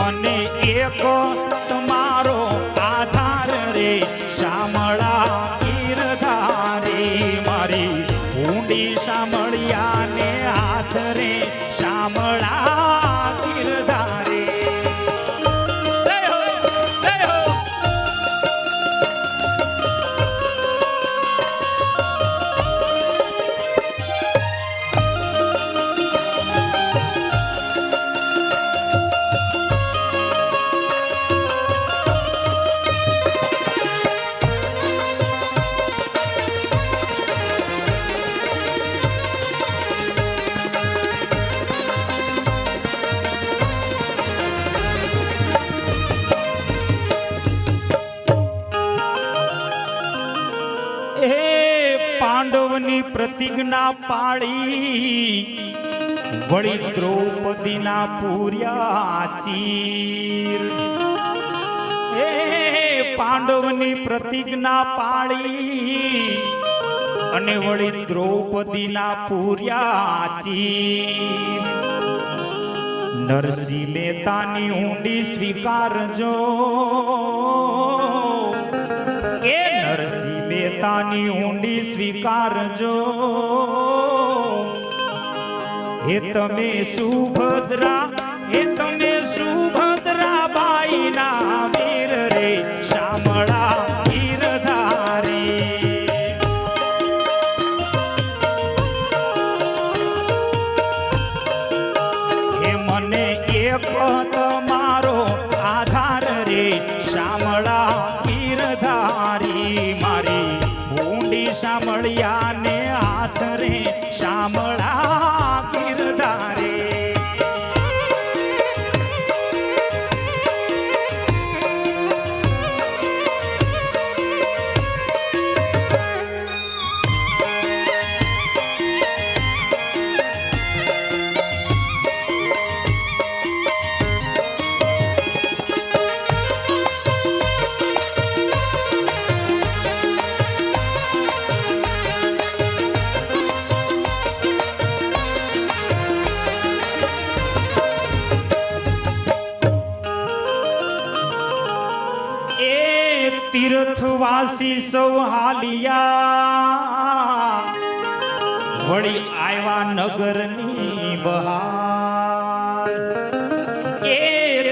મને એક તમારો આધાર રે શામળા ગીરધારી મારી ઊંડી શામળિયાને હાથ રે શામળા ગીરધારી જય હો જય હો પાંડવની પ્રતિજ્ઞા પાળી વળી દ્રૌપદીના પૂર્યા ચીર એ પાંડવની પ્રતિજ્ઞા પાળી અને વળી દ્રૌપદીના પૂર્યા ચીર નરસિંહ મહેતાની ઊંડી સ્વીકારજો એ નરસિંહ મહેતાની ઊંડી સ્વીકારજો હે તમે સુભદ્રા બાઈના વીર રે શામળા ગીરધારી હે મને એક તમારો આધાર રે શામળા ગીરધારી મારી ઊંડી શામળિયાને હાથ રે શામળા ગીરધારી તીર્થવાસી સૌ હાલિયા વળી આવ્યા નગરની બહાર એ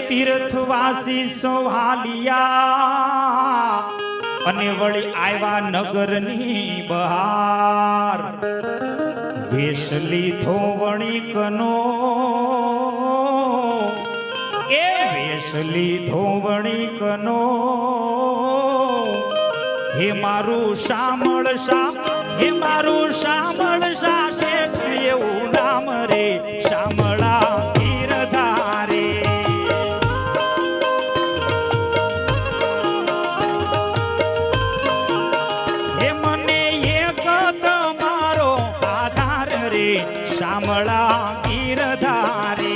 તીર્થવાસી સૌ હાલિયા અને વળી આવ્યા નગરની બહાર વેશ લીધો વણિકનો એ વેશ લીધો વણિકનો હે મારું શામળ શા શેષ એવું નામ રે શામળા ગીરધારે હે મને એક તમારો આધાર રે શામળા ગીરધારે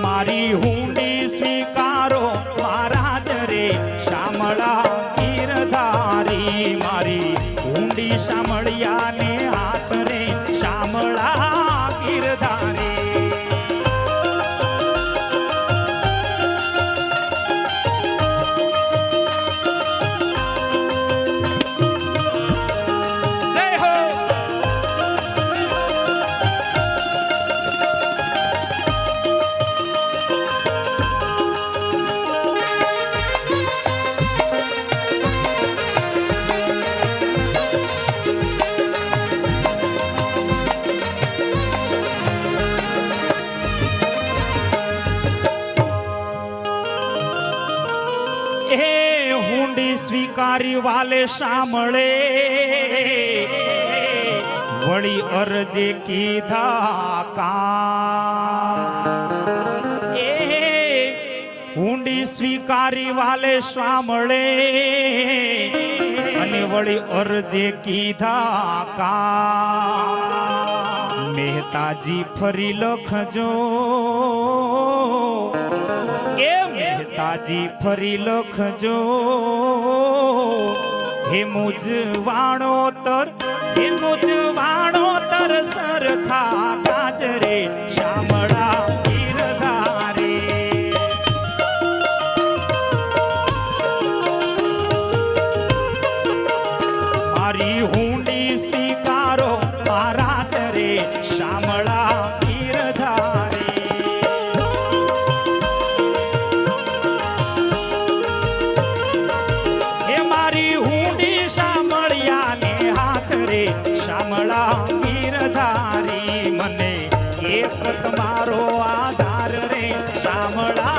મારી ઊંડી સ્વીકારો મહારાજ રે શામળા ગીરધારી મારી ઊંડી શામળિયાને હાથ રે શામળા ગીરધારી સ્વીકારી વાલે સાંભળે વળી અરજે કીધા કામ એ ઊંડી સ્વીકારી વાલે સાંભળે અને વળી અરજે કીધા કામ મહેતાજી ફરી લખજો એ મહેતાજી ફરી લખજો હે મુજ વાણોતર મારી ઊંડી સ્વીકારો મહારાજ રે શામળા ગીરધારી. એ મારી ઊંડી શામળિયાને હાથ રે શામળા ગીરધારી. મને એક તમારો આધાર રે શામળા